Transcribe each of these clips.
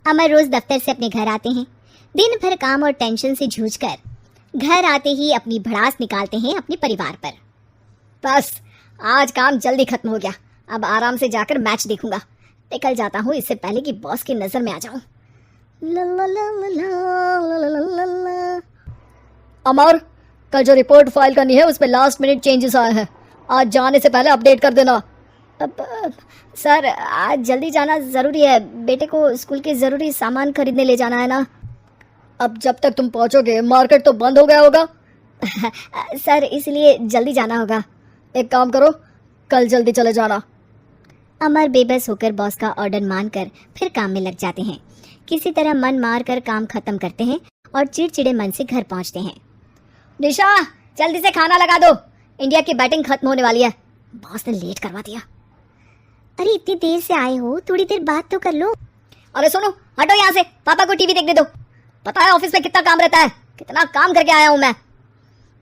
अमर रोज दफ्तर से अपने घर आते हैं। दिन भर काम और टेंशन से जूझकर घर आते ही अपनी भड़ास निकालते हैं अपने परिवार पर। बस आज काम जल्दी खत्म हो गया, अब आराम से जाकर मैच देखूंगा। निकल जाता हूँ इससे पहले कि बॉस की नजर में आ जाऊं। अमर, कल जो रिपोर्ट फाइल करनी है उसमें लास्ट मिनट चेंजेस आए हैं, आज जाने से पहले अपडेट कर देना। सर आज जल्दी जाना ज़रूरी है, बेटे को स्कूल के ज़रूरी सामान खरीदने ले जाना है ना। अब जब तक तुम पहुंचोगे मार्केट तो बंद हो गया होगा। सर इसलिए जल्दी जाना होगा। एक काम करो, कल जल्दी चले जाना। अमर बेबस होकर बॉस का ऑर्डर मानकर फिर काम में लग जाते हैं। किसी तरह मन मार कर काम खत्म करते हैं और चिड़चिड़े मन से घर पहुंचते हैं। निशा जल्दी से खाना लगा दो, इंडिया की बैटिंग खत्म होने वाली है। बॉस ने लेट करवा दिया। अरे इतनी देर से आए हो, थोड़ी देर बात तो कर लो। अरे सुनो, हटो यहाँ से, पापा को टीवी देखने दो। पता है ऑफिस में कितना काम रहता है, कितना काम करके आया हूँ मैं।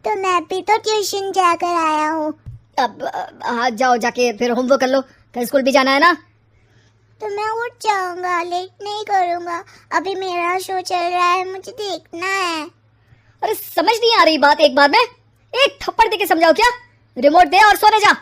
तो मैं भी तो ट्यूशन जाकर आया हूँ। अब जाओ, जाके फिर होमवर्क कर लो, कल स्कूल भी जाना है ना। तो मैं उठ जाऊंगा, लेट नहीं करूंगा, अभी मेरा शो चल रहा है, मुझे देखना है। अरे समझ नहीं आ रही बात एक बार में, एक थप्पड़ दे के समझाओ क्या। रिमोट दे और सोने जा।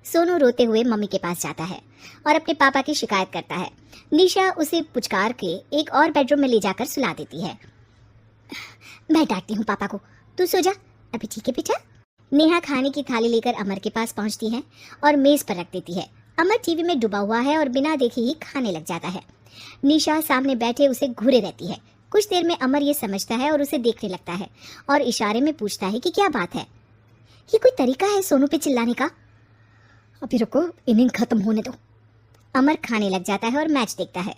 सोनू रोते हुए मम्मी के पास जाता है और अपने पापा की शिकायत करता है। निशा उसे पुचकार के एक और बेडरूम में ले जाकर सुला देती है। मैं डांटती हूँ पापा को, तू सो जा। अभी ठीक है बेटा। नेहा खाने की थाली लेकर अमर के पास पहुंचती है और मेज पर रख देती है। अमर टीवी में डूबा हुआ है और बिना देखे ही खाने लग जाता है। निशा सामने बैठे उसे घूरे रहती है। कुछ देर में अमर ये समझता है और उसे देखने लगता है और इशारे में पूछता है कि क्या बात है। ये कोई तरीका है सोनू पे चिल्लाने का? अभी रुको, इनिंग खत्म होने दो। अमर खाने लग जाता है और मैच देखता है।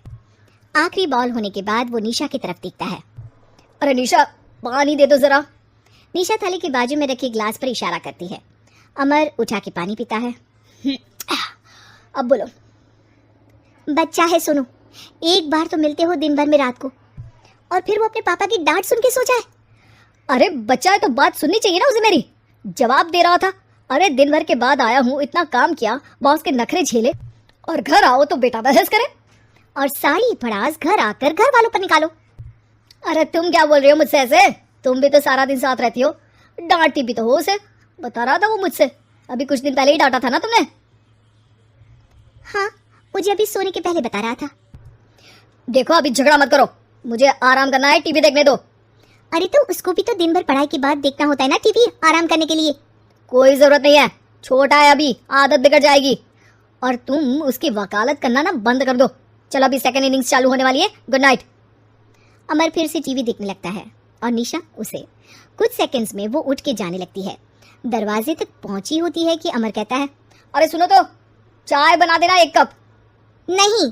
आखिरी बॉल होने के बाद वो निशा की तरफ देखता है। अरे निशा, पानी दे दो जरा। निशा थाली के बाजू में रखे ग्लास पर इशारा करती है। अमर उठा के पानी पीता है। अब बोलो। बच्चा है सोनू, एक बार तो मिलते हो दिन भर में रात को, और फिर वो अपने पापा की डांट सुन के सो जाए। अरे बच्चा है तो बात सुननी चाहिए ना उसे मेरी। जवाब दे रहा था। अरे दिन भर के बाद आया हूँ, इतना काम किया, बॉस के नखरे झेले, और घर आओ तो बेटा बहस करे और सारी भड़ास घर आकर घर वालों पर निकालो। अरे तुम क्या बोल रही हो मुझसे ऐसे? तुम भी तो सारा दिन साथ रहती हो, डांटती भी तो हो उसे। बता रहा था वो मुझसे, अभी कुछ दिन पहले ही डांटा था ना तुमने। हाँ, मुझे अभी सोने के पहले बता रहा था। देखो अभी झगड़ा मत करो, मुझे आराम करना है, टीवी देखने दो। अरे तो उसको भी तो दिन भर पढ़ाई के बाद देखना होता है ना टीवी, आराम करने के लिए। कोई जरूरत नहीं है, छोटा है अभी, आदत बिगड़ जाएगी। और तुम उसकी वकालत करना ना बंद कर दो। चलो अभी सेकंड इनिंग्स चालू होने वाली है, गुड नाइट। अमर फिर से टीवी देखने लगता है और निशा उसे। कुछ सेकंड्स में वो उठ के जाने लगती है। दरवाजे तक पहुंची होती है कि अमर कहता है, अरे सुनो तो, चाय बना देना 1 कप। नहीं।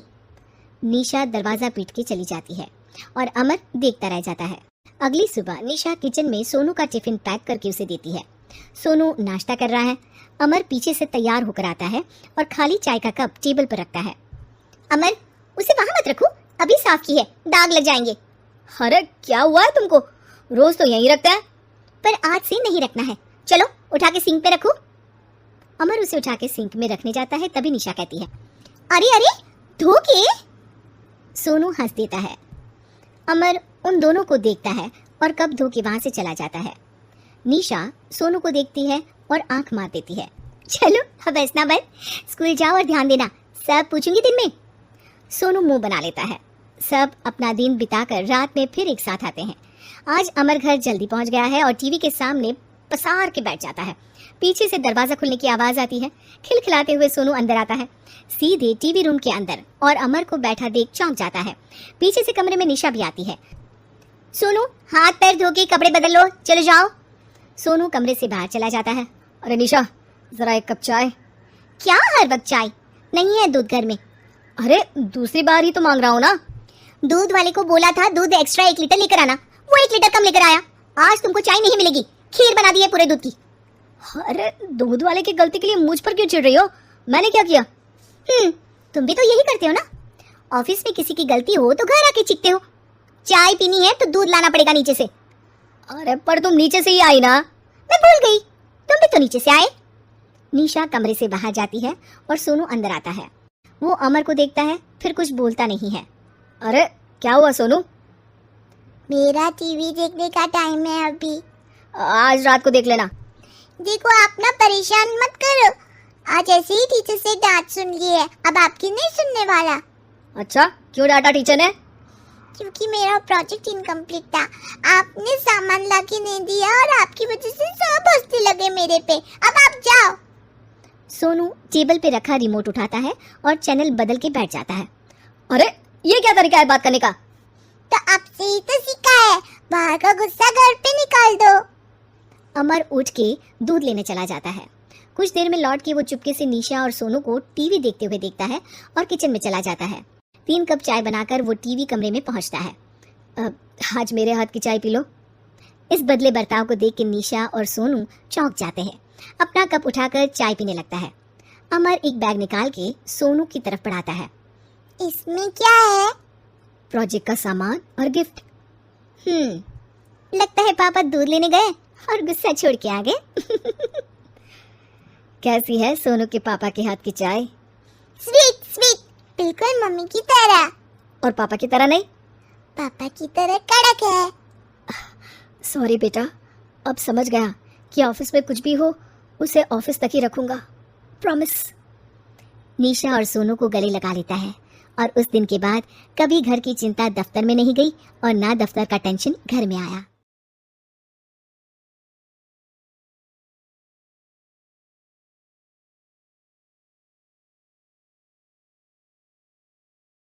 निशा दरवाजा पीट के चली जाती है और अमर देखता रह जाता है। अगली सुबह निशा किचन में सोनू का टिफिन पैक करके उसे देती है। सोनू नाश्ता कर रहा है। अमर पीछे से तैयार होकर आता है और खाली चाय का कप टेबल पर रखता है। अमर, उसे वहां मत रखो, अभी साफ की है, दाग लग जाएंगे। अरे क्या हुआ है तुमको? रोज तो यहीं रखता है। पर आज से नहीं रखना है, चलो उठा के सिंक पे रखो। अमर उसे उठा के सिंक में रखने जाता है, तभी निशा कहती है, अरे अरे धो के। सोनू हंस देता है। अमर उन दोनों को देखता है और कप धो के वहां से चला जाता है। निशा सोनू को देखती है और आंख मार देती है। चलो अब हंसना बंद, स्कूल जाओ और ध्यान देना, सब पूछूंगी दिन में। सोनू मुंह बना लेता है। सब अपना दिन बिताकर रात में फिर एक साथ आते हैं। आज अमर घर जल्दी पहुंच गया है और टीवी के सामने पसार के बैठ जाता है। पीछे से दरवाजा खुलने की आवाज आती है। खिलखिलाते हुए सोनू अंदर आता है, सीधे टीवी रूम के अंदर, और अमर को बैठा देख चौंक जाता है। पीछे से कमरे में निशा भी आती है। सोनू हाथ पैर धो के कपड़े बदल लो, चले जाओ। सोनू कमरे से बाहर चला जाता है। अरे निशा, जरा 1 कप चाय। क्या हर वक्त चाय? नहीं है दूध घर में। अरे दूसरी बार ही तो मांग रहा हूँ ना। दूध वाले को बोला था दूध एक्स्ट्रा 1 लीटर लेकर आना, वो 1 लीटर कम लेकर आया। आज तुमको चाय नहीं मिलेगी, खीर बना दी है पूरे दूध की। अरे दूध वाले की गलती के लिए मुझ पर क्यों चिढ़ रही हो? मैंने क्या किया? तुम भी तो यही करते हो ना। ऑफिस में किसी की गलती हो तो घर आके चीखते हो। चाय पीनी है तो दूध लाना पड़ेगा नीचे से। अरे पर तुम नीचे से ही आई ना। मैं भूल गई, तुम भी तो नीचे से आए। निशा कमरे से बाहर जाती है और सोनू अंदर आता है। वो अमर को देखता है, फिर कुछ बोलता नहीं है। अरे क्या हुआ सोनू? मेरा टीवी देखने का टाइम है अभी। आज रात को देख लेना। देखो आप ना परेशान मत करो, आज ऐसे ही टीचर से डांट सुन ली है, अब आपकी नहीं सुनने वाला। अच्छा, क्यों डांटा टीचर ने? क्योंकि मेरा प्रोजेक्ट इनकम्प्लीट था, आपने सामान ला के नहीं दिया और आपकी वजह से सब हंसने लगे मेरे पे। अब आप जाओ। सोनू टेबल पे रखा रिमोट उठाता है और चैनल बदल के बैठ जाता है। अरे ये क्या तरीका है बात करने का? तो आपसे ही तो सीखा है, बाहर का गुस्सा घर पे निकाल दो। अमर उठ के दूध लेने चला जाता है। कुछ देर में लौट के वो चुपके से निशा और सोनू को टीवी देखते हुए देखता है और किचन में चला जाता है। 3 कप चाय बनाकर वो टीवी कमरे में पहुंचता है। आज मेरे हाथ की चाय पी लो। इस बदले बर्ताव को देख के निशा और सोनू चौंक जाते हैं। अपना कप उठाकर चाय पीने लगता है। अमर एक बैग निकाल के सोनू की तरफ बढ़ाता है। इसमें क्या है? प्रोजेक्ट का सामान और गिफ्ट। लगता है पापा दूध लेने गए और गुस्सा छोड़ के आ गए। कैसी है सोनू के पापा के हाथ की चाय? स्वीट स्वीट, बिल्कुल मम्मी की तरह। और पापा की तरह नहीं? पापा की तरह कड़क है। सॉरी बेटा, अब समझ गया कि ऑफिस में कुछ भी हो उसे ऑफिस तक ही रखूंगा, प्रॉमिस। निशा और सोनू को गले लगा लेता है और उस दिन के बाद कभी घर की चिंता दफ्तर में नहीं गई और ना दफ्तर का टेंशन घर में आया।